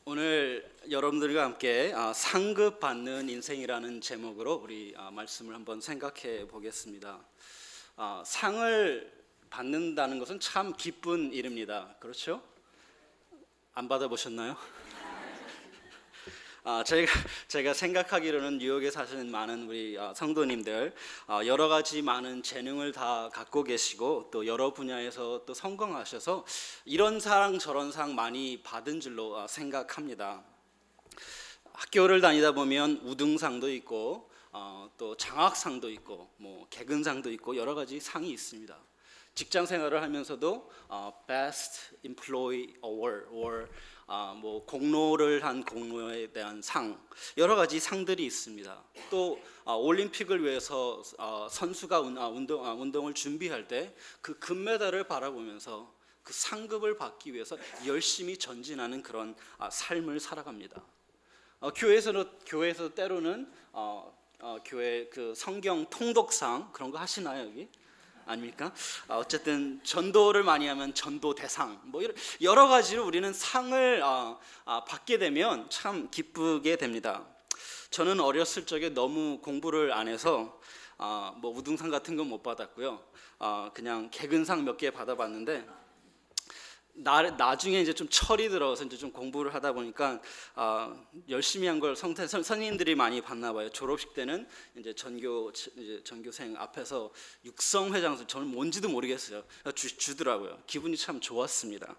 오늘 여러분들과 함께 상급 받는 인생이라는 제목으로 우리 말씀을 한번 생각해 보겠습니다. 상을 받는다는 것은 참 기쁜 일입니다. 그렇죠? 안 받아보셨나요? 제가 생각하기로는 뉴욕에 사시는 많은 우리 성도님들 여러 가지 많은 재능을 다 갖고 계시고 또 여러 분야에서 또 성공하셔서 이런 상 저런 상 많이 받은 줄로 생각합니다. 학교를 다니다 보면 우등상도 있고 또 장학상도 있고 뭐 개근상도 있고 여러 가지 상이 있습니다. 직장 생활을 하면서도 Best Employee Award, 뭐 공로를 한 공로에 대한 상, 여러 가지 상들이 있습니다. 또 올림픽을 위해서 선수가 운동을 준비할 때 그 금메달을 바라보면서 그 상급을 받기 위해서 열심히 전진하는 그런 삶을 살아갑니다. 교회에서 때로는 교회 그 성경 통독상 그런 거 하시나요 여기? 아닙니까? 어쨌든 전도를 많이 하면 전도 대상 뭐 여러 가지로 우리는 상을 받게 되면 참 기쁘게 됩니다. 저는 어렸을 적에 너무 공부를 안 해서 뭐 우등상 같은 건 못 받았고요. 그냥 개근상 몇 개 받아봤는데 나중에 이제 좀 철이 들어서 이제 좀 공부를 하다 보니까 열심히 한 걸 선생님들이 많이 봤나 봐요. 졸업식 때는 이제 전교생 앞에서 육성회장서 저는 뭔지도 모르겠어요. 주더라고요. 기분이 참 좋았습니다.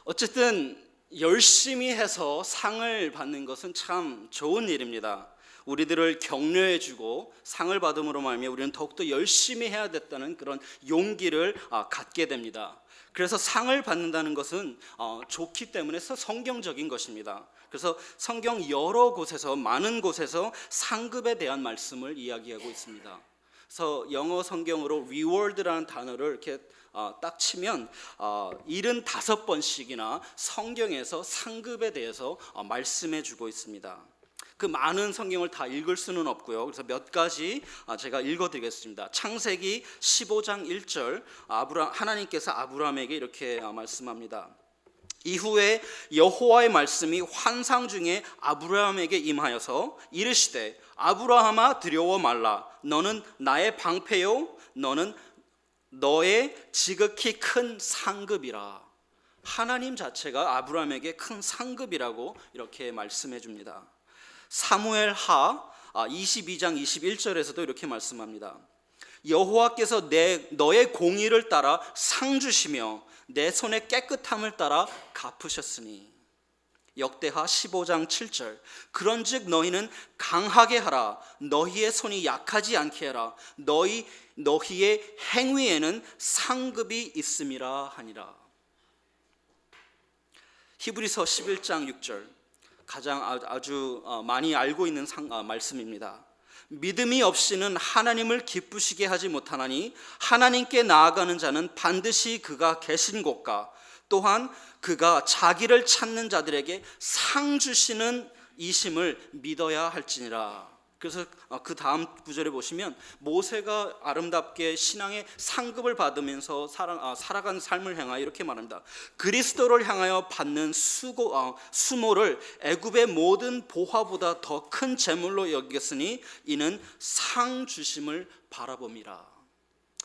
어쨌든 열심히 해서 상을 받는 것은 참 좋은 일입니다. 우리들을 격려해주고 상을 받음으로 말미암아 우리는 더욱더 열심히 해야 됐다는 그런 용기를 갖게 됩니다. 그래서 상을 받는다는 것은 좋기 때문에 성경적인 것입니다. 그래서 성경 여러 곳에서 많은 곳에서 상급에 대한 말씀을 이야기하고 있습니다. 그래서 영어 성경으로 reward라는 단어를 이렇게 딱 치면 75번씩이나 성경에서 상급에 대해서 말씀해 주고 있습니다. 그 많은 성경을 다 읽을 수는 없고요. 그래서 몇 가지 제가 읽어드리겠습니다. 창세기 15장 1절 하나님께서 아브라함에게 이렇게 말씀합니다. 이후에 여호와의 말씀이 환상 중에 아브라함에게 임하여서 이르시되 아브라함아 두려워 말라. 너는 나의 방패요 너는 너의 지극히 큰 상급이라. 하나님 자체가 아브라함에게 큰 상급이라고 이렇게 말씀해 줍니다. 사무엘하 22장 21절에서도 이렇게 말씀합니다. 여호와께서 너의 공의를 따라 상 주시며 내 손의 깨끗함을 따라 갚으셨으니. 역대하 15장 7절 그런즉 너희는 강하게 하라. 너희의 손이 약하지 않게 하라. 너희의 행위에는 상급이 있음이라 하니라. 히브리서 11장 6절 가장 아주 많이 알고 있는 말씀입니다. 믿음이 없이는 하나님을 기쁘시게 하지 못하나니 하나님께 나아가는 자는 반드시 그가 계신 곳과 또한 그가 자기를 찾는 자들에게 상 주시는 이심을 믿어야 할지니라. 그래서 그 다음 구절에 보시면 모세가 아름답게 신앙의 상급을 받으면서 살아가는 삶을 향하여 이렇게 말합니다. 그리스도를 향하여 받는 수모를 애굽의 모든 보화보다 더 큰 재물로 여겼으니 이는 상 주심을 바라봄이라.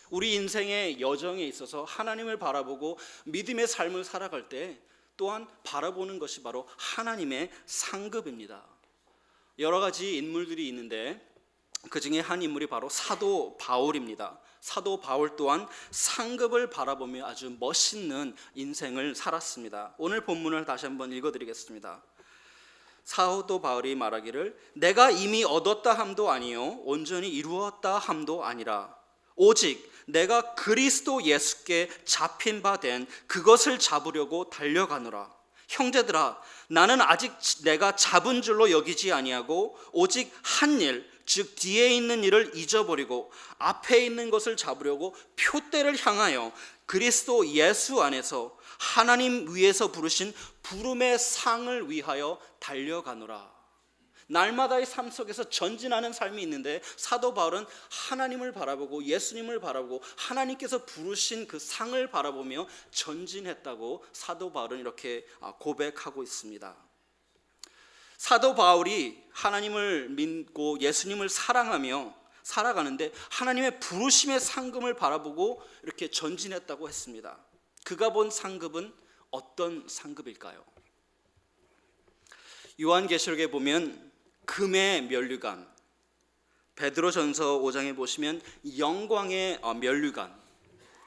우리 인생의 여정에 있어서 하나님을 바라보고 믿음의 삶을 살아갈 때 또한 바라보는 것이 바로 하나님의 상급입니다. 여러 가지 인물들이 있는데 그 중에 한 인물이 바로 사도 바울입니다. 사도 바울 또한 상급을 바라보며 아주 멋있는 인생을 살았습니다. 오늘 본문을 다시 한번 읽어드리겠습니다. 사도 바울이 말하기를 내가 이미 얻었다 함도 아니요 온전히 이루었다 함도 아니라 오직 내가 그리스도 예수께 잡힌 바 된 그것을 잡으려고 달려가노라. 형제들아 나는 아직 내가 잡은 줄로 여기지 아니하고 오직 한 일 즉 뒤에 있는 일을 잊어버리고 앞에 있는 것을 잡으려고 표대를 향하여 그리스도 예수 안에서 하나님 위에서 부르신 부름의 상을 위하여 달려가노라. 날마다의 삶 속에서 전진하는 삶이 있는데 사도 바울은 하나님을 바라보고 예수님을 바라보고 하나님께서 부르신 그 상을 바라보며 전진했다고 사도 바울은 이렇게 고백하고 있습니다. 사도 바울이 하나님을 믿고 예수님을 사랑하며 살아가는데 하나님의 부르심의 상급을 바라보고 이렇게 전진했다고 했습니다. 그가 본 상급은 어떤 상급일까요? 요한계시록에 보면 금의 면류관, 베드로전서 5장에 보시면 영광의 면류관.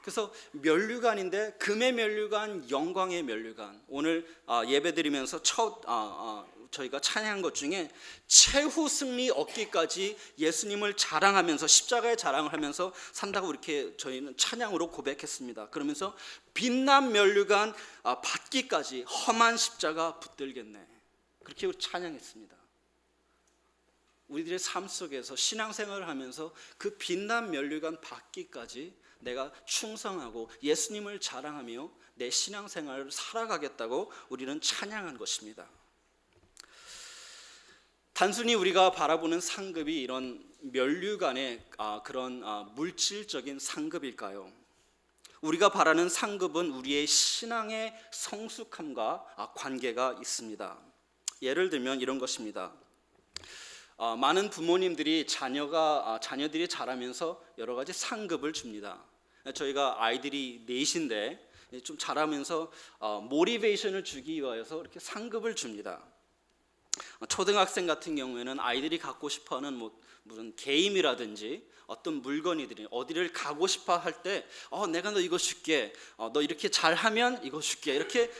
그래서 면류관인데 금의 면류관, 영광의 면류관. 오늘 예배드리면서 저희가 찬양한 것 중에 최후 승리 얻기까지 예수님을 자랑하면서 십자가의 자랑을 하면서 산다고 이렇게 저희는 찬양으로 고백했습니다. 그러면서 빛난 면류관 받기까지 험한 십자가 붙들겠네, 그렇게 찬양했습니다. 우리들의 삶 속에서 신앙생활을 하면서 그 빛난 면류관 받기까지 내가 충성하고 예수님을 자랑하며 내 신앙생활을 살아가겠다고 우리는 찬양한 것입니다. 단순히 우리가 바라보는 상급이 이런 면류관의 그런 물질적인 상급일까요? 우리가 바라는 상급은 우리의 신앙의 성숙함과 관계가 있습니다. 예를 들면 이런 것입니다. 많은 부모님들이 자녀들이 자라면서 여러 가지 상급을 줍니다. 저희가 아이들이 넷인데 좀 자라면서 모티베이션을 주기 위해서 이렇게 상급을 줍니다. 초등학생 같은 경우에는 아이들이 갖고 싶어하는 무슨 게임이라든지 어떤 물건이들이 어디를 가고 싶어 할 때 내가 너 이거 줄게, 너 이렇게 잘하면 이거 줄게, 이렇게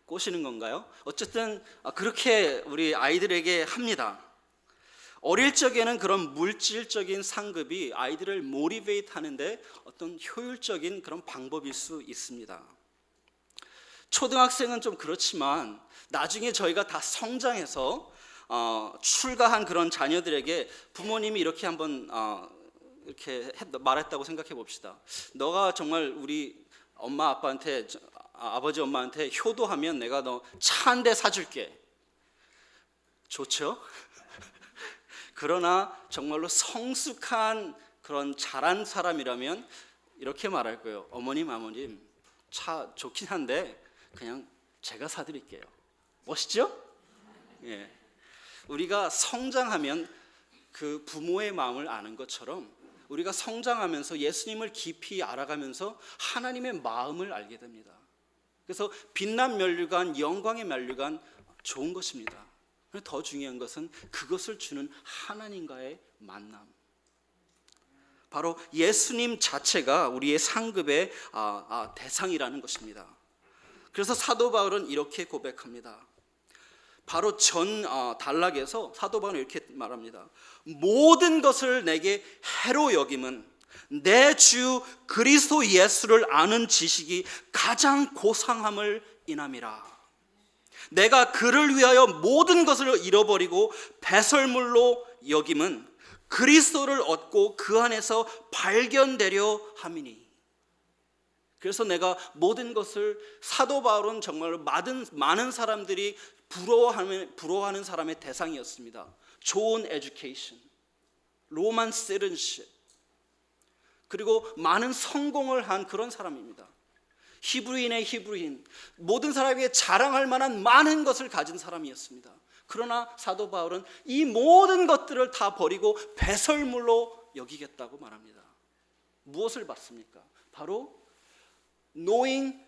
꼬시는 건가요? 어쨌든 그렇게 우리 아이들에게 합니다. 어릴 적에는 그런 물질적인 상급이 아이들을 모티베이트 하는데 어떤 효율적인 그런 방법일 수 있습니다. 초등학생은 좀 그렇지만 나중에 저희가 다 성장해서 출가한 그런 자녀들에게 부모님이 이렇게 한번 이렇게 말했다고 생각해 봅시다. 너가 정말 우리 엄마 아빠한테, 아버지 엄마한테 효도하면 내가 너 차 한 대 사줄게. 좋죠? 그러나 정말로 성숙한 그런 잘한 사람이라면 이렇게 말할 거예요. 어머님, 아버님, 차 좋긴 한데 그냥 제가 사드릴게요. 멋있죠? 예. 우리가 성장하면 그 부모의 마음을 아는 것처럼 우리가 성장하면서 예수님을 깊이 알아가면서 하나님의 마음을 알게 됩니다. 그래서 빛난 면류관, 영광의 면류관 좋은 것입니다. 더 중요한 것은 그것을 주는 하나님과의 만남. 바로 예수님 자체가 우리의 상급의 대상이라는 것입니다. 그래서 사도 바울은 이렇게 고백합니다. 바로 전 단락에서 사도 바울은 이렇게 말합니다. 모든 것을 내게 해로 여김은 내 주 그리스도 예수를 아는 지식이 가장 고상함을 인함이라. 내가 그를 위하여 모든 것을 잃어버리고 배설물로 여김은 그리스도를 얻고 그 안에서 발견되려 함이니. 그래서 내가 모든 것을, 사도 바울은 정말 많은 사람들이 부러워하는 사람의 대상이었습니다. 좋은 에듀케이션, 로만 시티즌십, 그리고 많은 성공을 한 그런 사람입니다. 히브리인의 히브리인, 모든 사람에게 자랑할 만한 많은 것을 가진 사람이었습니다. 그러나 사도 바울은 이 모든 것들을 다 버리고 배설물로 여기겠다고 말합니다. 무엇을 받습니까? 바로 knowing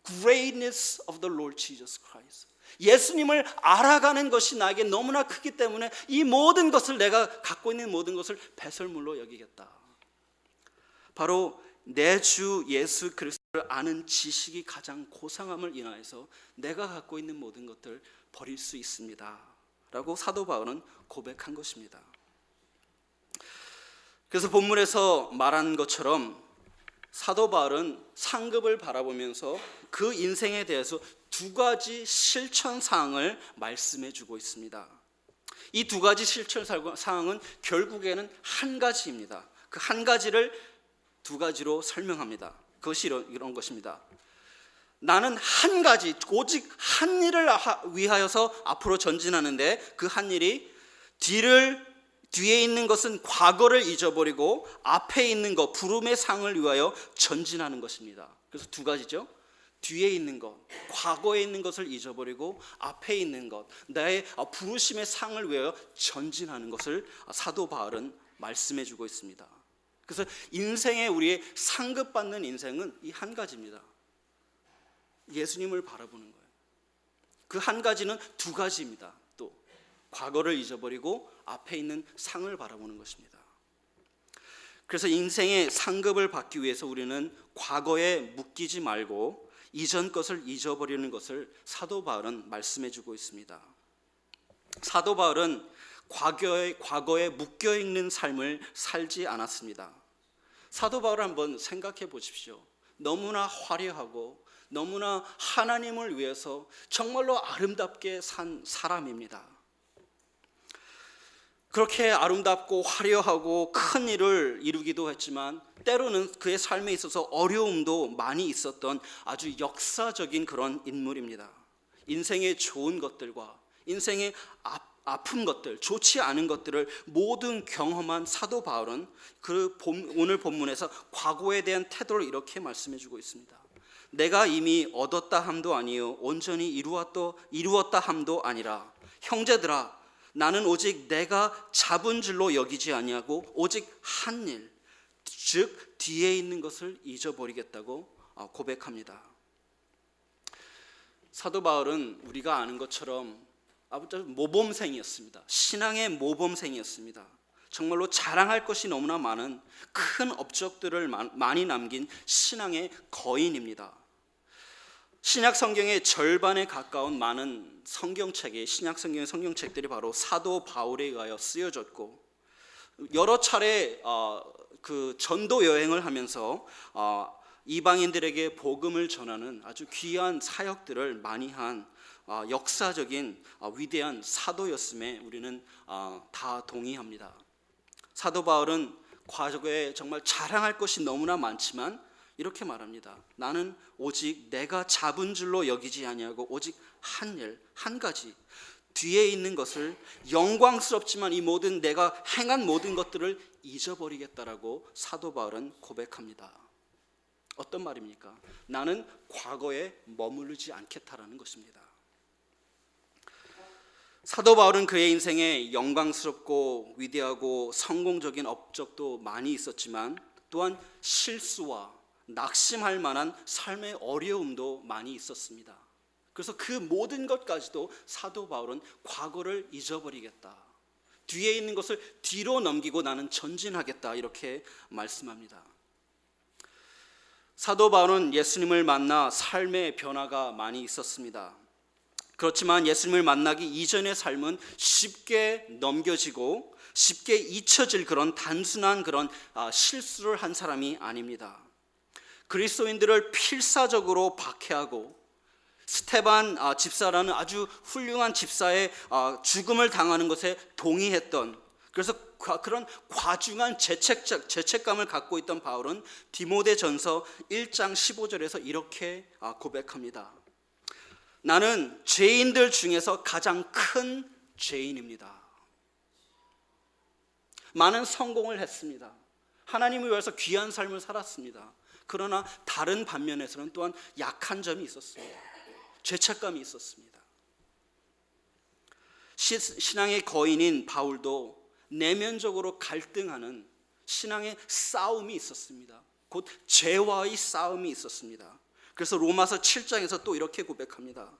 greatness of the Lord Jesus Christ. 예수님을 알아가는 것이 나에게 너무나 크기 때문에 이 모든 것을, 내가 갖고 있는 모든 것을 배설물로 여기겠다. 바로 내 주 예수 그리스도를 아는 지식이 가장 고상함을 인하여서 내가 갖고 있는 모든 것들 버릴 수 있습니다 라고 사도 바울은 고백한 것입니다. 그래서 본문에서 말한 것처럼 사도 바울은 상급을 바라보면서 그 인생에 대해서 두 가지 실천 사항을 말씀해 주고 있습니다. 이 두 가지 실천 사항은 결국에는 한 가지입니다. 그 한 가지를 두 가지로 설명합니다. 그것이 이런 것입니다. 나는 한 가지, 오직 한 일을 위하여서 앞으로 전진하는데, 그 한 일이 뒤에 있는 것은 과거를 잊어버리고 앞에 있는 것, 부름의 상을 위하여 전진하는 것입니다. 그래서 두 가지죠. 뒤에 있는 것, 과거에 있는 것을 잊어버리고 앞에 있는 것, 나의 부르심의 상을 위하여 전진하는 것을 사도 바울은 말씀해 주고 있습니다. 그래서 인생에 우리의 상급받는 인생은 이 한 가지입니다. 예수님을 바라보는 거예요. 그 한 가지는 두 가지입니다. 또 과거를 잊어버리고 앞에 있는 상을 바라보는 것입니다. 그래서 인생의 상급을 받기 위해서 우리는 과거에 묶이지 말고 이전 것을 잊어버리는 것을 사도 바울은 말씀해 주고 있습니다. 사도 바울은 과거에 묶여 있는 삶을 살지 않았습니다. 사도 바울을 한번 생각해 보십시오. 너무나 화려하고 너무나 하나님을 위해서 정말로 아름답게 산 사람입니다. 그렇게 아름답고 화려하고 큰 일을 이루기도 했지만 때로는 그의 삶에 있어서 어려움도 많이 있었던 아주 역사적인 그런 인물입니다. 인생의 좋은 것들과 인생의 아픈 것들, 좋지 않은 것들을 모든 경험한 사도 바울은 오늘 본문에서 과거에 대한 태도를 이렇게 말씀해 주고 있습니다. 내가 이미 얻었다 함도 아니요 온전히 이루었다 함도 아니라 형제들아, 나는 오직 내가 잡은 줄로 여기지 아니하고 오직 한 일, 즉 뒤에 있는 것을 잊어버리겠다고 고백합니다. 사도 바울은 우리가 아는 것처럼 아주 모범생이었습니다. 신앙의 모범생이었습니다. 정말로 자랑할 것이 너무나 많은 큰 업적들을 많이 남긴 신앙의 거인입니다. 신약 성경의 절반에 가까운 많은 성경책이, 신약 성경의 성경책들이 바로 사도 바울에 의하여 쓰여졌고, 여러 차례 그 전도 여행을 하면서 이방인들에게 복음을 전하는 아주 귀한 사역들을 많이 한 역사적인 위대한 사도였음에 우리는 다 동의합니다. 사도 바울은 과거에 정말 자랑할 것이 너무나 많지만 이렇게 말합니다. 나는 오직 내가 잡은 줄로 여기지 아니하고 오직 한 일, 한 가지, 뒤에 있는 것을, 영광스럽지만 이 모든 내가 행한 모든 것들을 잊어버리겠다라고 사도 바울은 고백합니다. 어떤 말입니까? 나는 과거에 머무르지 않겠다라는 것입니다. 사도 바울은 그의 인생에 영광스럽고 위대하고 성공적인 업적도 많이 있었지만 또한 실수와 낙심할 만한 삶의 어려움도 많이 있었습니다. 그래서 그 모든 것까지도 사도 바울은 과거를 잊어버리겠다, 뒤에 있는 것을 뒤로 넘기고 나는 전진하겠다, 이렇게 말씀합니다. 사도 바울은 예수님을 만나 삶의 변화가 많이 있었습니다. 그렇지만 예수님을 만나기 이전의 삶은 쉽게 넘겨지고 쉽게 잊혀질 그런 단순한 그런 실수를 한 사람이 아닙니다. 그리스도인들을 필사적으로 박해하고 스테반 집사라는 아주 훌륭한 집사의 죽음을 당하는 것에 동의했던, 그래서 그런 과중한 죄책감을 갖고 있던 바울은 디모데전서 1장 15절에서 이렇게 고백합니다. 나는 죄인들 중에서 가장 큰 죄인입니다. 많은 성공을 했습니다. 하나님을 위해서 귀한 삶을 살았습니다. 그러나 다른 반면에서는 또한 약한 점이 있었습니다. 죄책감이 있었습니다. 신앙의 거인인 바울도 내면적으로 갈등하는 신앙의 싸움이 있었습니다. 곧 죄와의 싸움이 있었습니다. 그래서 로마서 7장에서 또 이렇게 고백합니다.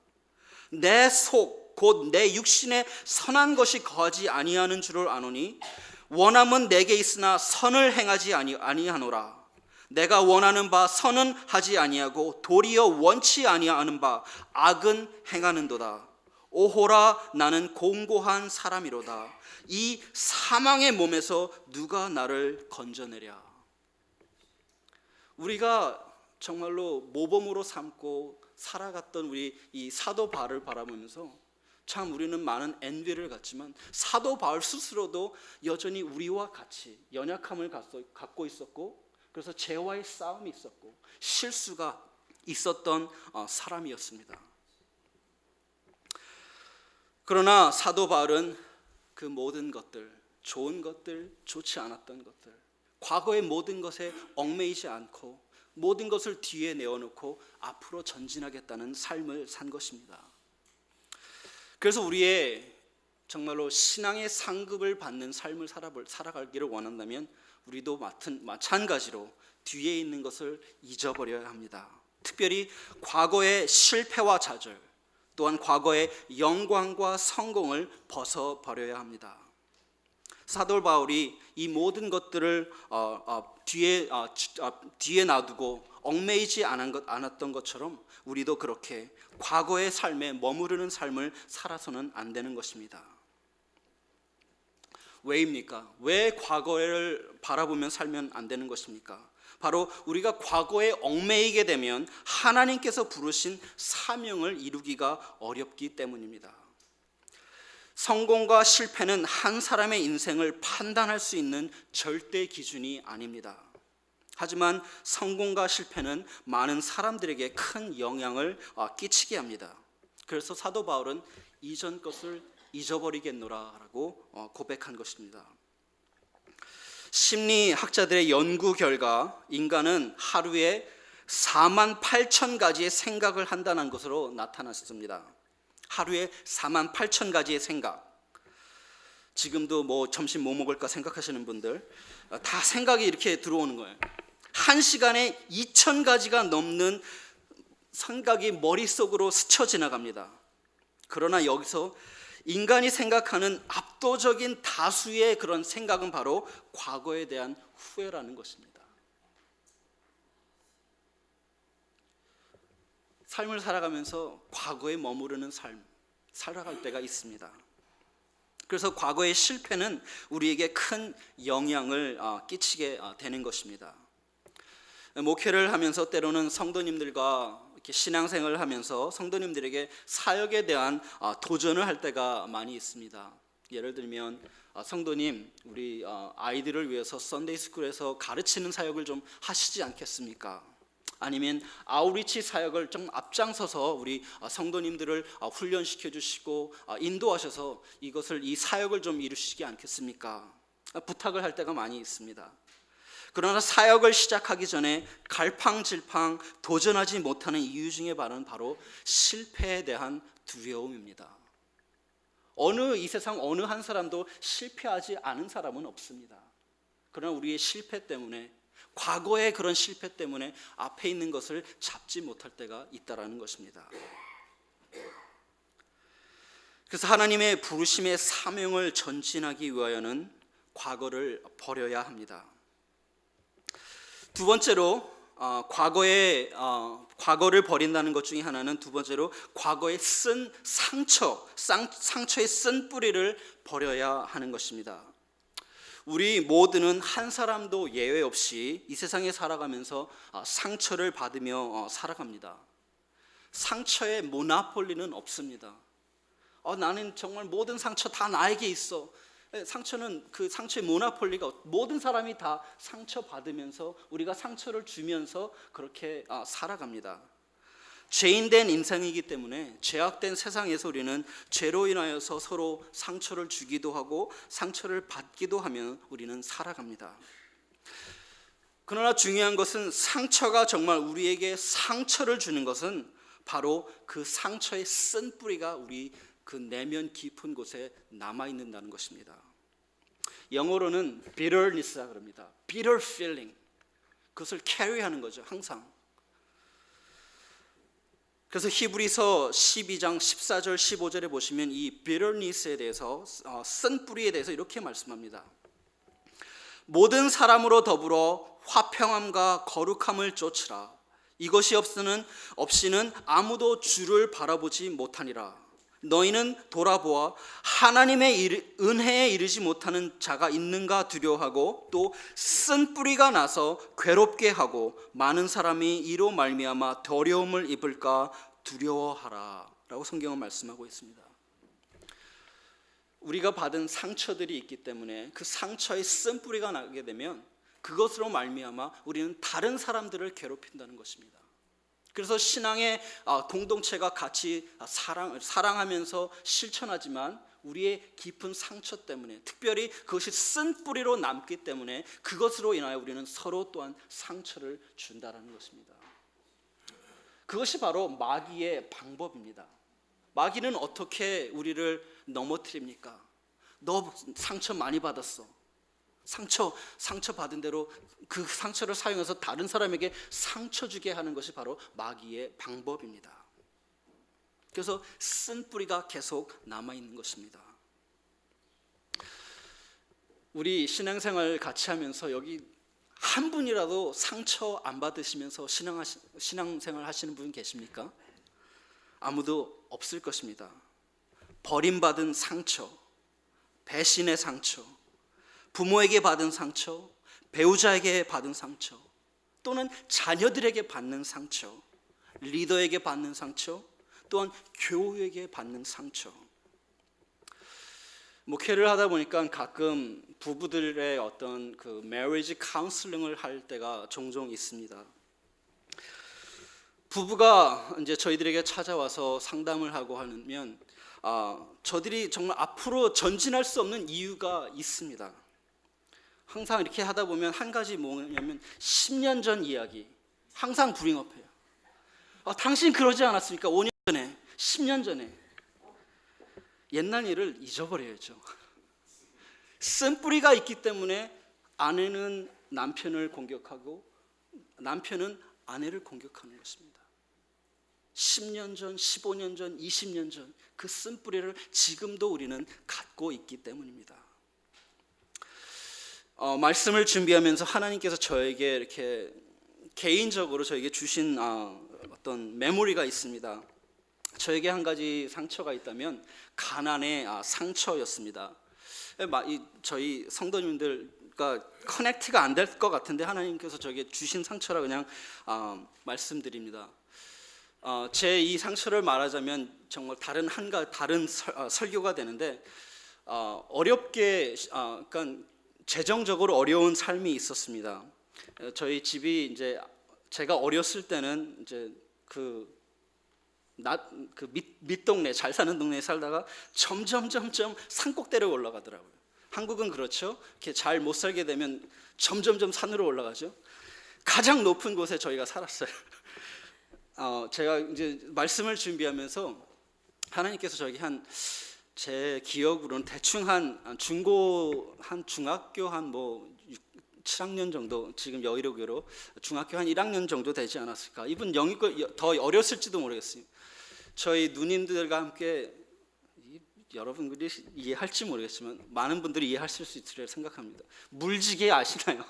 내 속, 곧 내 육신에 선한 것이 거하지 아니하는 줄을 아노니 원함은 내게 있으나 선을 행하지 아니하노라. 내가 원하는 바 선은 하지 아니하고 도리어 원치 아니하는 바 악은 행하는도다. 오호라 나는 공고한 사람이로다. 이 사망의 몸에서 누가 나를 건져내랴. 우리가 정말로 모범으로 삼고 살아갔던 우리 이 사도 바울을 바라보면서 참 우리는 많은 엔비를 갖지만 사도 바울 스스로도 여전히 우리와 같이 연약함을 갖고 있었고, 그래서 죄와의 싸움이 있었고 실수가 있었던 사람이었습니다. 그러나 사도 바울은 그 모든 것들, 좋은 것들, 좋지 않았던 것들, 과거의 모든 것에 얽매이지 않고 모든 것을 뒤에 내어놓고 앞으로 전진하겠다는 삶을 산 것입니다. 그래서 우리의 정말로 신앙의 상급을 받는 삶을 살아가기를 원한다면 우리도 마찬가지로 뒤에 있는 것을 잊어버려야 합니다. 특별히 과거의 실패와 좌절, 또한 과거의 영광과 성공을 벗어버려야 합니다. 사도 바울이 이 모든 것들을 뒤에 놔두고 얽매이지 않았던 것처럼 우리도 그렇게 과거의 삶에 머무르는 삶을 살아서는 안 되는 것입니다. 왜입니까? 왜 과거를 바라보면 살면 안 되는 것입니까? 바로 우리가 과거에 얽매이게 되면 하나님께서 부르신 사명을 이루기가 어렵기 때문입니다. 성공과 실패는 한 사람의 인생을 판단할 수 있는 절대 기준이 아닙니다. 하지만 성공과 실패는 많은 사람들에게 큰 영향을 끼치게 합니다. 그래서 사도 바울은 이전 것을 잊어버리겠노라라고 고백한 것입니다. 심리학자들의 연구 결과 인간은 하루에 4만 8천 가지의 생각을 한다는 것으로 나타났습니다. 하루에 4만 8천 가지의 생각. 지금도 점심 뭐 먹을까 생각하시는 분들 다 생각이 이렇게 들어오는 거예요. 한 시간에 2천 가지가 넘는 생각이 머릿속으로 스쳐 지나갑니다. 그러나 여기서 인간이 생각하는 압도적인 다수의 그런 생각은 바로 과거에 대한 후회라는 것입니다. 삶을 살아가면서 과거에 머무르는 삶, 살아갈 때가 있습니다. 그래서 과거의 실패는 우리에게 큰 영향을 끼치게 되는 것입니다. 목회를 하면서 때로는 성도님들과 이렇게 신앙생활을 하면서 성도님들에게 사역에 대한 도전을 할 때가 많이 있습니다. 예를 들면 성도님, 우리 아이들을 위해서 썬데이 스쿨에서 가르치는 사역을 좀 하시지 않겠습니까? 아니면 아우리치 사역을 좀 앞장서서 우리 성도님들을 훈련시켜 주시고 인도하셔서 이 사역을 좀 이루시지 않겠습니까? 부탁을 할 때가 많이 있습니다. 그러나 사역을 시작하기 전에 갈팡질팡 도전하지 못하는 이유 중에 바로 실패에 대한 두려움입니다. 이 세상 어느 한 사람도 실패하지 않은 사람은 없습니다. 그러나 우리의 실패 때문에, 과거의 그런 실패 때문에 앞에 있는 것을 잡지 못할 때가 있다라는 것입니다. 그래서 하나님의 부르심의 사명을 전진하기 위하여는 과거를 버려야 합니다. 두 번째로 과거를 버린다는 것 중에 하나는 두 번째로 과거에 쓴 상처의 쓴 뿌리를 버려야 하는 것입니다. 우리 모두는 한 사람도 예외 없이 이 세상에 살아가면서 상처를 받으며 살아갑니다. 상처의 모노폴리는 없습니다. 나는 정말 모든 상처 다 나에게 있어. 상처는 그 상처의 모노폴리가 모든 사람이 다 상처 받으면서 우리가 상처를 주면서 그렇게 살아갑니다. 죄인된 인생이기 때문에 죄악된 세상에서 우리는 죄로 인하여서 서로 상처를 주기도 하고 상처를 받기도 하며 우리는 살아갑니다. 그러나 중요한 것은 상처가 정말 우리에게 상처를 주는 것은 바로 그 상처의 쓴 뿌리가 우리 그 내면 깊은 곳에 남아있는다는 것입니다. 영어로는 bitterness라고 그럽니다. bitter feeling. 그것을 carry하는 거죠, 항상. 그래서 히브리서 12장 14절 15절에 보시면 이 bitterness에 대해서 쓴 뿌리에 대해서 이렇게 말씀합니다. 모든 사람으로 더불어 화평함과 거룩함을 쫓으라. 이것이 없이는 아무도 주를 바라보지 못하니라. 너희는 돌아보아 하나님의 은혜에 이르지 못하는 자가 있는가 두려워하고 또 쓴 뿌리가 나서 괴롭게 하고 많은 사람이 이로 말미암아 더러움을 입을까 두려워하라 라고 성경은 말씀하고 있습니다. 우리가 받은 상처들이 있기 때문에 그 상처의 쓴 뿌리가 나게 되면 그것으로 말미암아 우리는 다른 사람들을 괴롭힌다는 것입니다. 그래서 신앙의 공동체가 같이 사랑하면서 실천하지만 우리의 깊은 상처 때문에, 특별히 그것이 쓴 뿌리로 남기 때문에 그것으로 인하여 우리는 서로 또한 상처를 준다라는 것입니다. 그것이 바로 마귀의 방법입니다. 마귀는 어떻게 우리를 넘어뜨립니까? 너 상처 많이 받았어. 상처 받은 대로 그 상처를 사용해서 다른 사람에게 상처 주게 하는 것이 바로 마귀의 방법입니다. 그래서 쓴 뿌리가 계속 남아 있는 것입니다. 우리 신앙생활 같이 하면서 여기 한 분이라도 상처 안 받으시면서 신앙생활 하시는 분 계십니까? 아무도 없을 것입니다. 버림받은 상처, 배신의 상처, 부모에게 받은 상처, 배우자에게 받은 상처, 또는 자녀들에게 받는 상처, 리더에게 받는 상처, 또한 교우에게 받는 상처. 목회를 하다 보니까 가끔 부부들의 어떤 그 marriage counseling을 할 때가 종종 있습니다. 부부가 이제 저희들에게 찾아와서 상담을 하고 하면 저들이 정말 앞으로 전진할 수 없는 이유가 있습니다. 항상 이렇게 하다 보면 한 가지 뭐냐면 10년 전 이야기 항상 브링업해요. 당신 그러지 않았습니까? 5년 전에, 10년 전에. 옛날 일을 잊어버려야죠. 쓴뿌리가 있기 때문에 아내는 남편을 공격하고 남편은 아내를 공격하는 것입니다. 10년 전, 15년 전, 20년 전 그 쓴뿌리를 지금도 우리는 갖고 있기 때문입니다. 말씀을 준비하면서 하나님께서 저에게 이렇게 개인적으로 저에게 주신 어떤 메모리가 있습니다. 저에게 한 가지 상처가 있다면 가난의 상처였습니다. 저희 성도님들과 커넥트가 안 될 것 같은데 하나님께서 저에게 주신 상처라 그냥 말씀드립니다. 제 이 상처를 말하자면 정말 다른 설교가 되는데 어렵게 그러니까 재정적으로 어려운 삶이 있었습니다. 저희 집이 이제 제가 어렸을 때는 이제 밑동네 잘 사는 동네에 살다가 점점 산꼭대로 올라가더라고요. 한국은 그렇죠. 이렇게 잘 못 살게 되면 점점 산으로 올라가죠. 가장 높은 곳에 저희가 살았어요. 제가 이제 말씀을 준비하면서 하나님께서 저에게 제 기억으로는 대충 중학교 7학년 정도, 지금 여의도교로 중학교 한 1학년 정도 되지 않았을까. 이분 영이고 더 어렸을지도 모르겠어요. 저희 누님들과 함께, 여러분들이 이해할지 모르겠지만 많은 분들이 이해하실 수 있으리라 생각합니다. 물지개 아시나요?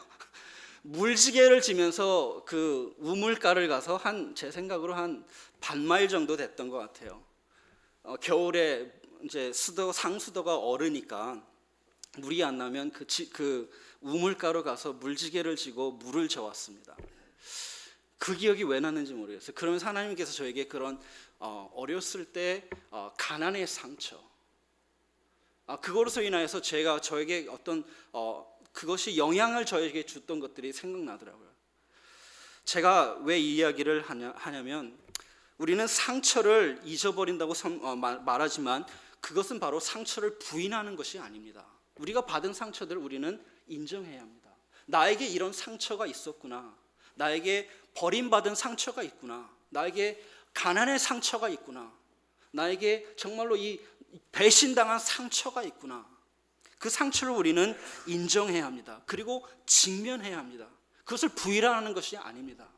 물지개를 지면서 그 우물가를 가서 제 생각으로 한 반마일 정도 됐던 것 같아요. 겨울에 이제 상수도가 얼으니까 물이 안 나면 그 우물가로 가서 물지개를 지고 물을 저었습니다. 그 기억이 왜 났는지 모르겠어요. 그러면서 하나님께서 저에게 그런 어렸을 때 가난의 상처, 그것으로 인하여서 저에게 어떤 그것이 영향을 저에게 줬던 것들이 생각나더라고요. 제가 왜 이 이야기를 하냐면 우리는 상처를 잊어버린다고 말하지만 그것은 바로 상처를 부인하는 것이 아닙니다. 우리가 받은 상처들을 우리는 인정해야 합니다. 나에게 이런 상처가 있었구나. 나에게 버림받은 상처가 있구나. 나에게 가난의 상처가 있구나. 나에게 정말로 이 배신당한 상처가 있구나. 그 상처를 우리는 인정해야 합니다. 그리고 직면해야 합니다. 그것을 부인하는 것이 아닙니다.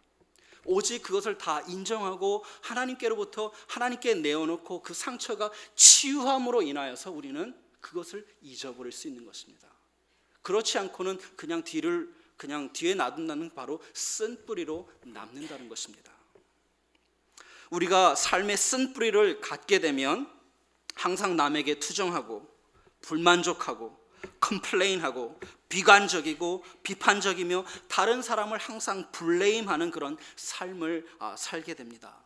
오직 그것을 다 인정하고 하나님께로부터 하나님께 내어놓고 그 상처가 치유함으로 인하여서 우리는 그것을 잊어버릴 수 있는 것입니다. 그렇지 않고는 그냥 뒤에 놔둔다는 바로 쓴 뿌리로 남는다는 것입니다. 우리가 삶의 쓴 뿌리를 갖게 되면 항상 남에게 투정하고 불만족하고 컴플레인하고 비관적이고 비판적이며 다른 사람을 항상 블레임하는 그런 삶을 살게 됩니다.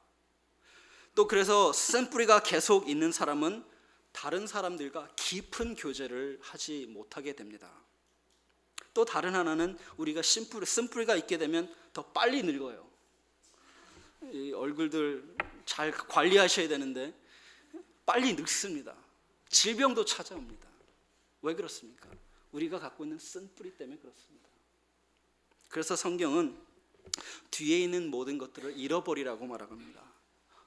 또 그래서 쓴 뿌리가 계속 있는 사람은 다른 사람들과 깊은 교제를 하지 못하게 됩니다. 또 다른 하나는 우리가 쓴 뿌리가 있게 되면 더 빨리 늙어요. 이 얼굴들 잘 관리하셔야 되는데 빨리 늙습니다. 질병도 찾아옵니다. 왜 그렇습니까? 우리가 갖고 있는 쓴 뿌리 때문에 그렇습니다. 그래서 성경은 뒤에 있는 모든 것들을 잃어버리라고 말합니다.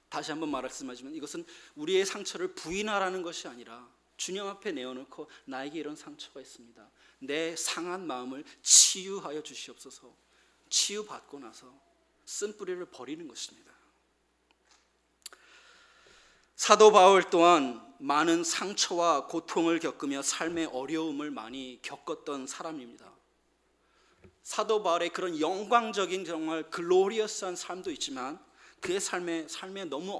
다시 한번 말씀하지만 이것은 우리의 상처를 부인하라는 것이 아니라 주님 앞에 내어놓고 나에게 이런 상처가 있습니다. 내 상한 마음을 치유하여 주시옵소서. 치유받고 나서 쓴 뿌리를 버리는 것입니다. 사도 바울 또한 많은 상처와 고통을 겪으며 삶의 어려움을 많이 겪었던 사람입니다. 사도 바울의 그런 영광적인 정말 글로리어스한 삶도 있지만 그의 삶에 너무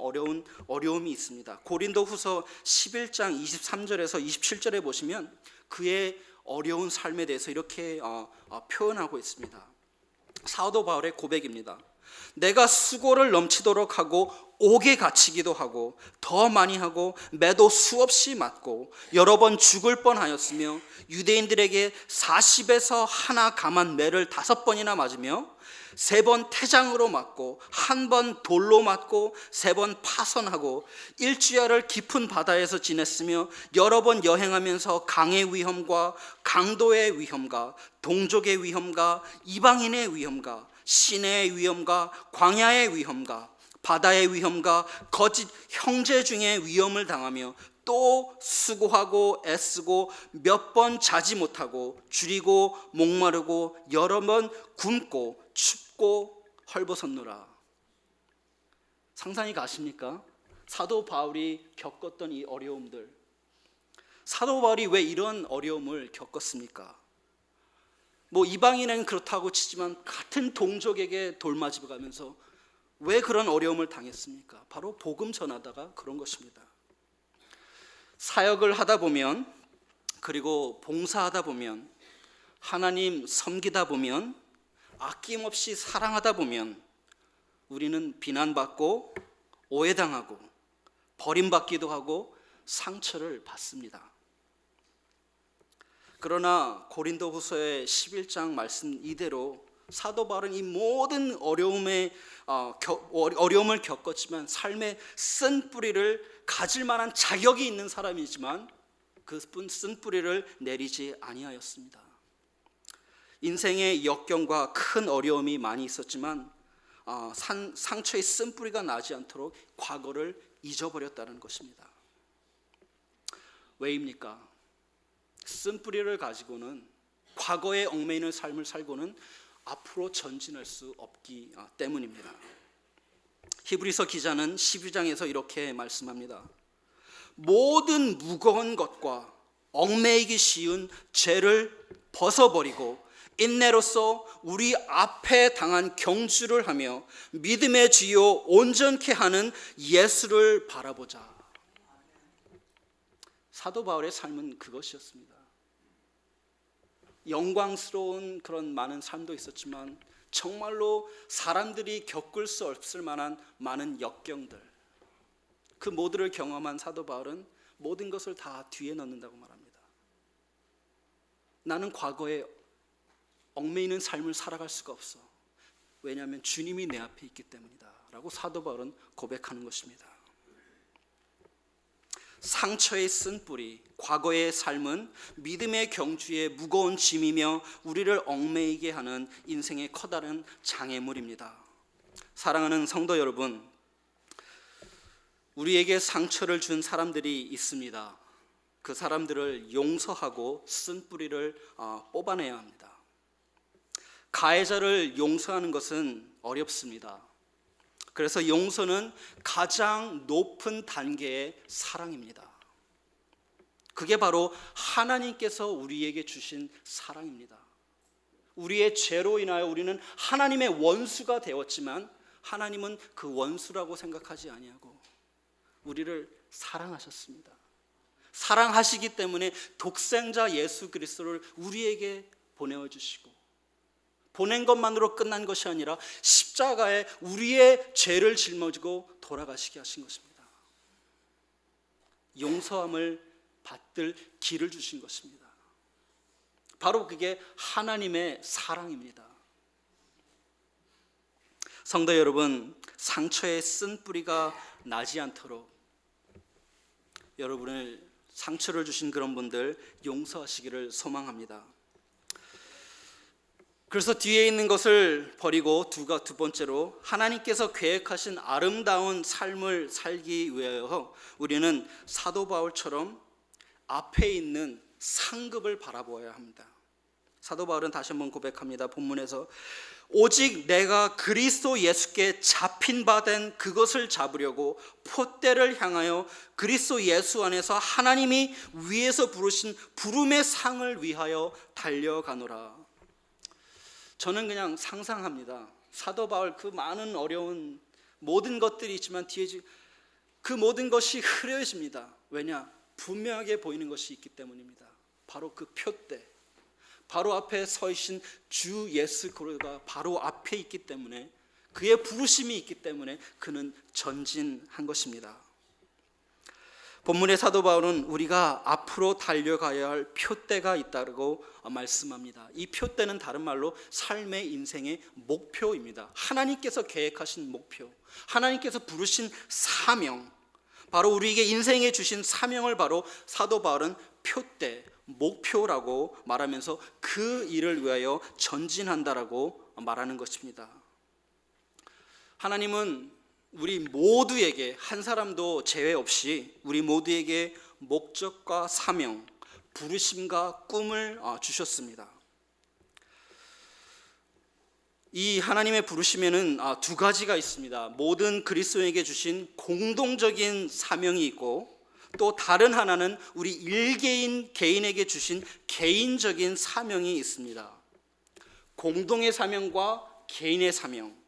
어려움이 있습니다. 고린도후서 11장 23절에서 27절에 보시면 그의 어려운 삶에 대해서 이렇게 표현하고 있습니다. 사도 바울의 고백입니다. 내가 수고를 넘치도록 하고 옥에 갇히기도 하고 더 많이 하고 매도 수없이 맞고 여러 번 죽을 뻔하였으며 유대인들에게 40에서 하나 감한 매를 5번이나 맞으며 3번 태장으로 맞고 1번 돌로 맞고 3번 파선하고 일주야를 깊은 바다에서 지냈으며 여러 번 여행하면서 강의 위험과 강도의 위험과 동족의 위험과 이방인의 위험과 시내의 위험과 광야의 위험과 바다의 위험과 거짓 형제 중에 위험을 당하며 또 수고하고 애쓰고 몇 번 자지 못하고 줄이고 목마르고 여러 번 굶고 춥고 헐벗었노라. 상상이 가십니까? 사도 바울이 겪었던 이 어려움들. 사도 바울이 왜 이런 어려움을 겪었습니까? 이방인은 그렇다고 치지만 같은 동족에게 돌맞이고 가면서 왜 그런 어려움을 당했습니까? 바로 복음 전하다가 그런 것입니다. 사역을 하다 보면, 그리고 봉사하다 보면, 하나님 섬기다 보면, 아낌없이 사랑하다 보면 우리는 비난받고 오해당하고 버림받기도 하고 상처를 받습니다. 그러나 고린도후서의 11장 말씀 이대로 사도 바울은 이 모든 어려움을 겪었지만 삶의 쓴 뿌리를 가질 만한 자격이 있는 사람이지만 그 쓴 뿌리를 내리지 아니하였습니다. 인생의 역경과 큰 어려움이 많이 있었지만 상처의 쓴 뿌리가 나지 않도록 과거를 잊어버렸다는 것입니다. 왜입니까? 쓴 뿌리를 가지고는 과거에 얽매이는 삶을 살고는 앞으로 전진할 수 없기 때문입니다. 히브리서 기자는 12장에서 이렇게 말씀합니다. 모든 무거운 것과 얽매이기 쉬운 죄를 벗어버리고 인내로서 우리 앞에 당한 경주를 하며 믿음의 주요 온전케 하는 예수를 바라보자. 사도 바울의 삶은 그것이었습니다. 영광스러운 그런 많은 삶도 있었지만 정말로 사람들이 겪을 수 없을 만한 많은 역경들, 그 모두를 경험한 사도 바울은 모든 것을 다 뒤에 넣는다고 말합니다. 나는 과거에 얽매이는 삶을 살아갈 수가 없어. 왜냐하면 주님이 내 앞에 있기 때문이다 라고 사도 바울은 고백하는 것입니다. 상처의 쓴 뿌리, 과거의 삶은 믿음의 경주에 무거운 짐이며 우리를 얽매이게 하는 인생의 커다란 장애물입니다. 사랑하는 성도 여러분, 우리에게 상처를 준 사람들이 있습니다. 그 사람들을 용서하고 쓴 뿌리를 뽑아내야 합니다. 가해자를 용서하는 것은 어렵습니다. 그래서 용서는 가장 높은 단계의 사랑입니다. 그게 바로 하나님께서 우리에게 주신 사랑입니다. 우리의 죄로 인하여 우리는 하나님의 원수가 되었지만 하나님은 그 원수라고 생각하지 아니하고 우리를 사랑하셨습니다. 사랑하시기 때문에 독생자 예수 그리스도를 우리에게 보내주시고, 보낸 것만으로 끝난 것이 아니라 십자가에 우리의 죄를 짊어지고 돌아가시게 하신 것입니다. 용서함을 받들 길을 주신 것입니다. 바로 그게 하나님의 사랑입니다. 성도 여러분, 상처에 쓴 뿌리가 나지 않도록 여러분을 상처를 주신 그런 분들 용서하시기를 소망합니다. 그래서 뒤에 있는 것을 버리고 두 번째로 하나님께서 계획하신 아름다운 삶을 살기 위하여 우리는 사도 바울처럼 앞에 있는 상급을 바라보아야 합니다. 사도 바울은 다시 한번 고백합니다. 본문에서 오직 내가 그리스도 예수께 잡힌 바 된 그것을 잡으려고 폿대를 향하여 그리스도 예수 안에서 하나님이 위에서 부르신 부름의 상을 위하여 달려가노라. 저는 그냥 상상합니다. 사도 바울 그 많은 어려운 모든 것들이 있지만 뒤에 그 모든 것이 흐려집니다. 왜냐? 분명하게 보이는 것이 있기 때문입니다. 바로 그 폿대, 바로 앞에 서 계신 주 예수 그리스도가 바로 앞에 있기 때문에, 그의 부르심이 있기 때문에 그는 전진한 것입니다. 본문의 사도 바울은 우리가 앞으로 달려가야 할 폿대가 있다고 말씀합니다. 이 폿대는 다른 말로 삶의 인생의 목표입니다. 하나님께서 계획하신 목표, 하나님께서 부르신 사명, 바로 우리에게 인생에 주신 사명을 바로 사도 바울은 폿대, 목표라고 말하면서 그 일을 위하여 전진한다라고 말하는 것입니다. 하나님은 우리 모두에게, 한 사람도 제외 없이 우리 모두에게 목적과 사명, 부르심과 꿈을 주셨습니다. 이 하나님의 부르심에는 두 가지가 있습니다. 모든 그리스도인에게 주신 공동적인 사명이 있고, 또 다른 하나는 우리 개인에게 주신 개인적인 사명이 있습니다. 공동의 사명과 개인의 사명.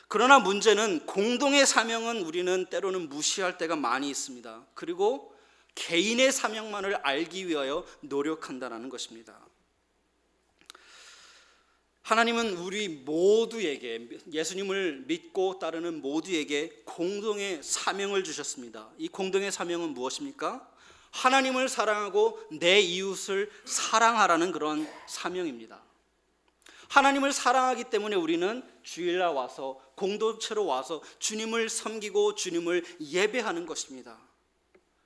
그러나 문제는 공동의 사명은 우리는 때로는 무시할 때가 많이 있습니다. 그리고 개인의 사명만을 알기 위하여 노력한다는 것입니다. 하나님은 우리 모두에게, 예수님을 믿고 따르는 모두에게 공동의 사명을 주셨습니다. 이 공동의 사명은 무엇입니까? 하나님을 사랑하고 내 이웃을 사랑하라는 그런 사명입니다. 하나님을 사랑하기 때문에 우리는 주일날 와서, 공동체로 와서 주님을 섬기고 주님을 예배하는 것입니다.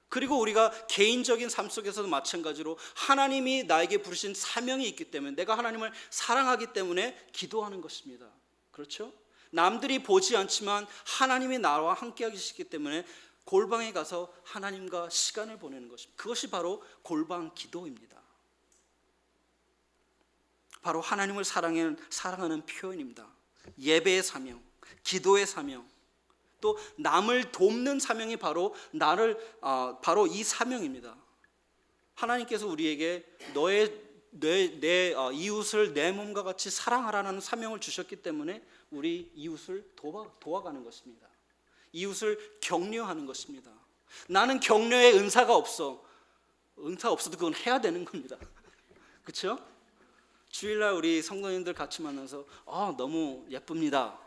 그리고 우리가 개인적인 삶 속에서도 마찬가지로 하나님이 나에게 부르신 사명이 있기 때문에, 내가 하나님을 사랑하기 때문에 기도하는 것입니다. 그렇죠? 남들이 보지 않지만 하나님이 나와 함께 하시기 때문에 골방에 가서 하나님과 시간을 보내는 것입니다. 그것이 바로 골방 기도입니다. 바로 하나님을 사랑하는 표현입니다. 예배의 사명, 기도의 사명, 또 남을 돕는 사명이 바로 바로 이 사명입니다. 하나님께서 우리에게 내 이웃을 내 몸과 같이 사랑하라는 사명을 주셨기 때문에 우리 이웃을 도와가는 것입니다. 이웃을 격려하는 것입니다. 나는 격려의 은사가 없어. 은사 없어도 그건 해야 되는 겁니다. 그렇죠? 주일날 우리 성도님들 같이 만나서 너무 예쁩니다,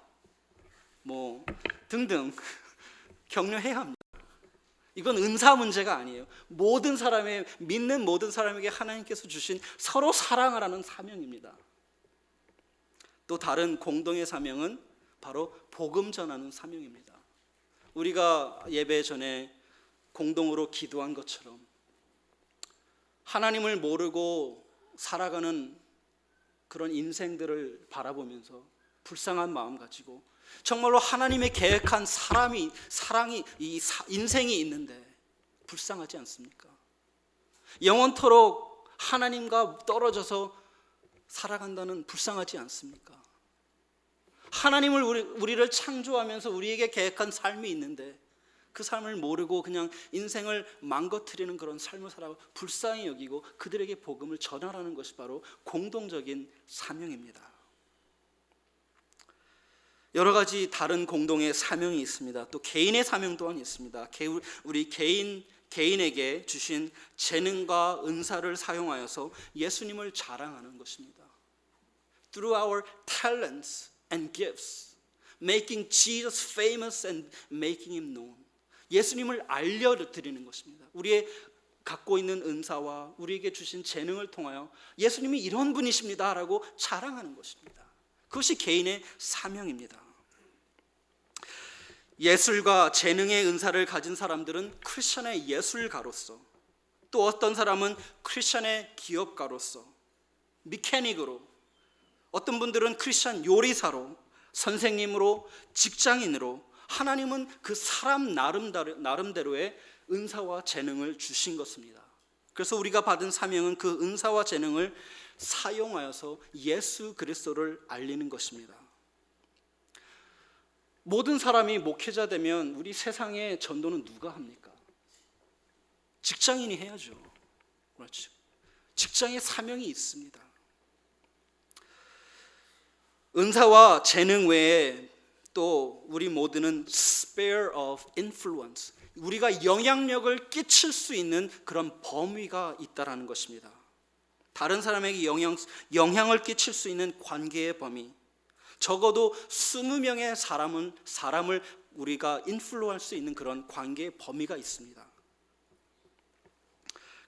뭐 등등 격려해야 합니다. 이건 은사 문제가 아니에요. 믿는 모든 사람에게 하나님께서 주신 서로 사랑하라는 사명입니다. 또 다른 공동의 사명은 바로 복음 전하는 사명입니다. 우리가 예배 전에 공동으로 기도한 것처럼 하나님을 모르고 살아가는 그런 인생들을 바라보면서 불쌍한 마음 가지고 정말로 하나님의 계획한 인생이 있는데 불쌍하지 않습니까? 영원토록 하나님과 떨어져서 살아간다는 불쌍하지 않습니까? 하나님을 우리를 창조하면서 우리에게 계획한 삶이 있는데 그 삶을 모르고 그냥 인생을 망가뜨리는 그런 삶을 살아가고 불쌍히 여기고 그들에게 복음을 전하라는 것이 바로 공동적인 사명입니다. 여러 가지 다른 공동의 사명이 있습니다. 또 개인의 사명 또한 있습니다. 우리 개인에게 주신 재능과 은사를 사용하여서 예수님을 자랑하는 것입니다. Through our talents and gifts, making Jesus famous and making Him known. 예수님을 알려드리는 것입니다. 우리의 갖고 있는 은사와 우리에게 주신 재능을 통하여 예수님이 이런 분이십니다 라고 자랑하는 것입니다. 그것이 개인의 사명입니다. 예술과 재능의 은사를 가진 사람들은 크리스천의 예술가로서, 또 어떤 사람은 크리스천의 기업가로서, 미케닉으로, 어떤 분들은 크리스천 요리사로, 선생님으로, 직장인으로, 하나님은 그 사람 나름대로의 은사와 재능을 주신 것입니다. 그래서 우리가 받은 사명은 그 은사와 재능을 사용하여서 예수 그리스도를 알리는 것입니다. 모든 사람이 목회자 되면 우리 세상의 전도는 누가 합니까? 직장인이 해야죠. 그렇죠. 직장에 사명이 있습니다. 은사와 재능 외에 또 우리 모두는 sphere of influence, 우리가 영향력을 끼칠 수 있는 그런 범위가 있다라는 것입니다. 다른 사람에게 영향을 끼칠 수 있는 관계의 범위, 적어도 20명의 사람을 우리가 인플루할 수 있는 그런 관계의 범위가 있습니다.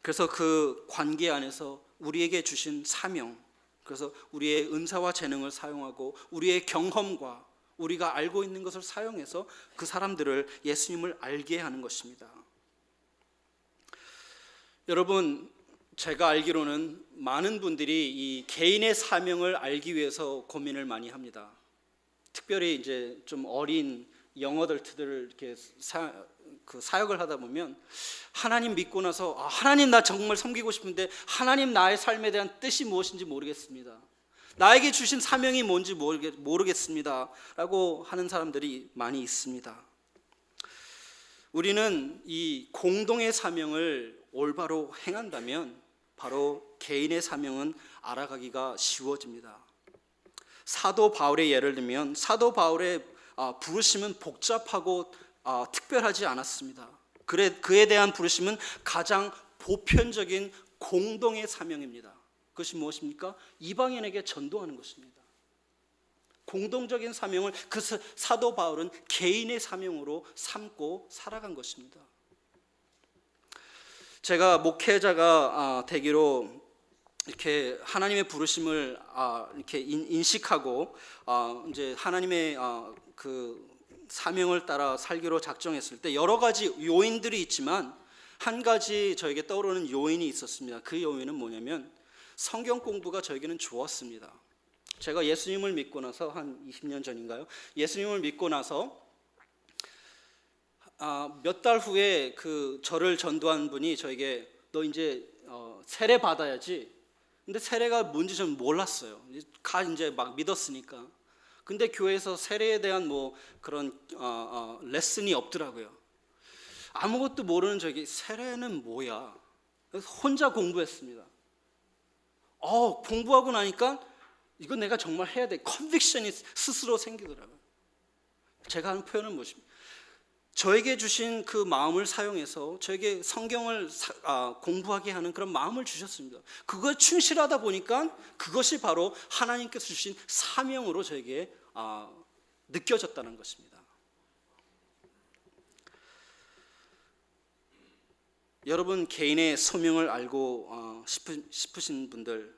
그래서 그 관계 안에서 우리에게 주신 사명, 그래서 우리의 은사와 재능을 사용하고 우리의 경험과 우리가 알고 있는 것을 사용해서 그 사람들을 예수님을 알게 하는 것입니다. 여러분, 제가 알기로는 많은 분들이 이 개인의 사명을 알기 위해서 고민을 많이 합니다. 특별히 이제 좀 어린 영어들트들을 이렇게 사역을 하다 보면 하나님 믿고 나서 하나님 나 정말 섬기고 싶은데 하나님 나의 삶에 대한 뜻이 무엇인지 모르겠습니다. 나에게 주신 사명이 뭔지 모르겠습니다 라고 하는 사람들이 많이 있습니다. 우리는 이 공동의 사명을 올바로 행한다면 바로 개인의 사명은 알아가기가 쉬워집니다. 사도 바울의 예를 들면 사도 바울의 부르심은 복잡하고 특별하지 않았습니다. 그에 대한 부르심은 가장 보편적인 공동의 사명입니다. 그것이 무엇입니까? 이방인에게 전도하는 것입니다. 공동적인 사명을 그 사도 바울은 개인의 사명으로 삼고 살아간 것입니다. 제가 목회자가 되기로 이렇게 하나님의 부르심을 이렇게 인식하고 이제 하나님의 그 사명을 따라 살기로 작정했을 때 여러 가지 요인들이 있지만 한 가지 저에게 떠오르는 요인이 있었습니다. 그 요인은 뭐냐면 성경 공부가 저에게는 좋았습니다. 제가 예수님을 믿고 나서 한 20년 전인가요? 예수님을 믿고 나서 몇 달 후에 그 저를 전도한 분이 저에게 너 이제 세례 받아야지. 근데 세례가 뭔지 좀 몰랐어요. 이제 막 믿었으니까. 근데 교회에서 세례에 대한 뭐 그런 레슨이 없더라고요. 아무것도 모르는 저에게 세례는 뭐야? 그래서 혼자 공부했습니다. 공부하고 나니까 이건 내가 정말 해야 돼. 컨빅션이 스스로 생기더라고요. 제가 하는 표현은 무엇입니까? 저에게 주신 그 마음을 사용해서 저에게 성경을 공부하게 하는 그런 마음을 주셨습니다. 그거에 충실하다 보니까 그것이 바로 하나님께서 주신 사명으로 저에게 느껴졌다는 것입니다. 여러분 개인의 소명을 알고 싶으신 분들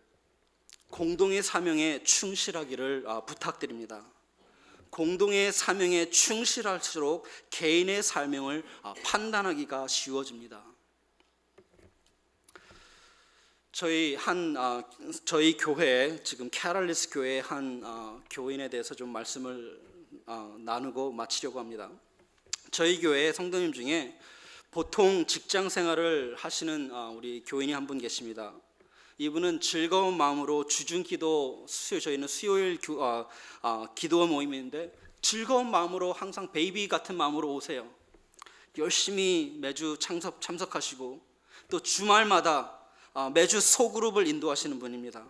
공동의 사명에 충실하기를 부탁드립니다. 공동의 사명에 충실할수록 개인의 사명을 판단하기가 쉬워집니다. 저희 교회 지금 캐럴리스 교회 한 교인에 대해서 좀 말씀을 나누고 마치려고 합니다. 저희 교회 성도님 중에 보통 직장 생활을 하시는 우리 교인이 한 분 계십니다. 이분은 즐거운 마음으로 주중기도 저희는 수요일 기도 모임인데 즐거운 마음으로 항상 베이비 같은 마음으로 오세요. 열심히 매주 참석하시고 또 주말마다 매주 소그룹을 인도하시는 분입니다.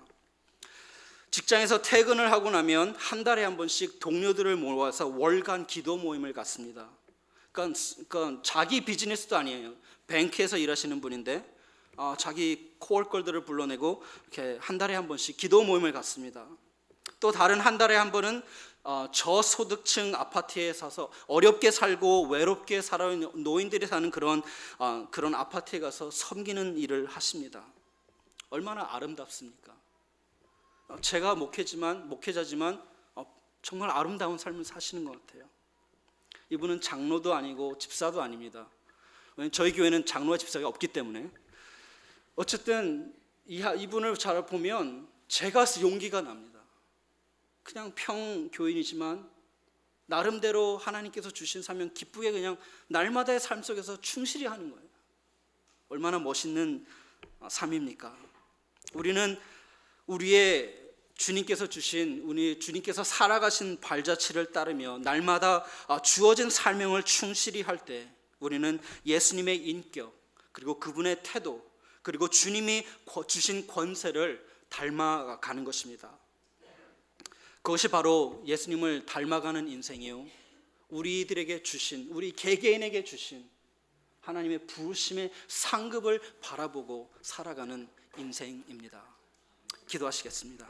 직장에서 퇴근을 하고 나면 한 달에 한 번씩 동료들을 모아서 월간 기도 모임을 갖습니다. 그러니까 자기 비즈니스도 아니에요. 뱅크에서 일하시는 분인데 자기 코월걸들을 불러내고 이렇게 한 달에 한 번씩 기도 모임을 갖습니다. 또 다른 한 달에 한 번은 저소득층 아파트에 사서 어렵게 살고 외롭게 살아있는 노인들이 사는 그런 아파트에 가서 섬기는 일을 하십니다. 얼마나 아름답습니까? 제가 목회자지만 정말 아름다운 삶을 사시는 것 같아요. 이분은 장로도 아니고 집사도 아닙니다. 왜냐하면 저희 교회는 장로와 집사가 없기 때문에. 어쨌든 이분을 잘 보면 제가 용기가 납니다. 그냥 평교인이지만 나름대로 하나님께서 주신 사명 기쁘게 그냥 날마다의 삶 속에서 충실히 하는 거예요. 얼마나 멋있는 삶입니까? 우리는 우리의 주님께서 주신, 우리 주님께서 살아가신 발자취를 따르며 날마다 주어진 사명을 충실히 할 때 우리는 예수님의 인격, 그리고 그분의 태도, 그리고 주님이 주신 권세를 닮아가는 것입니다. 그것이 바로 예수님을 닮아가는 인생이요, 우리들에게 주신, 우리 개개인에게 주신 하나님의 부르심의 상급을 바라보고 살아가는 인생입니다. 기도하시겠습니다.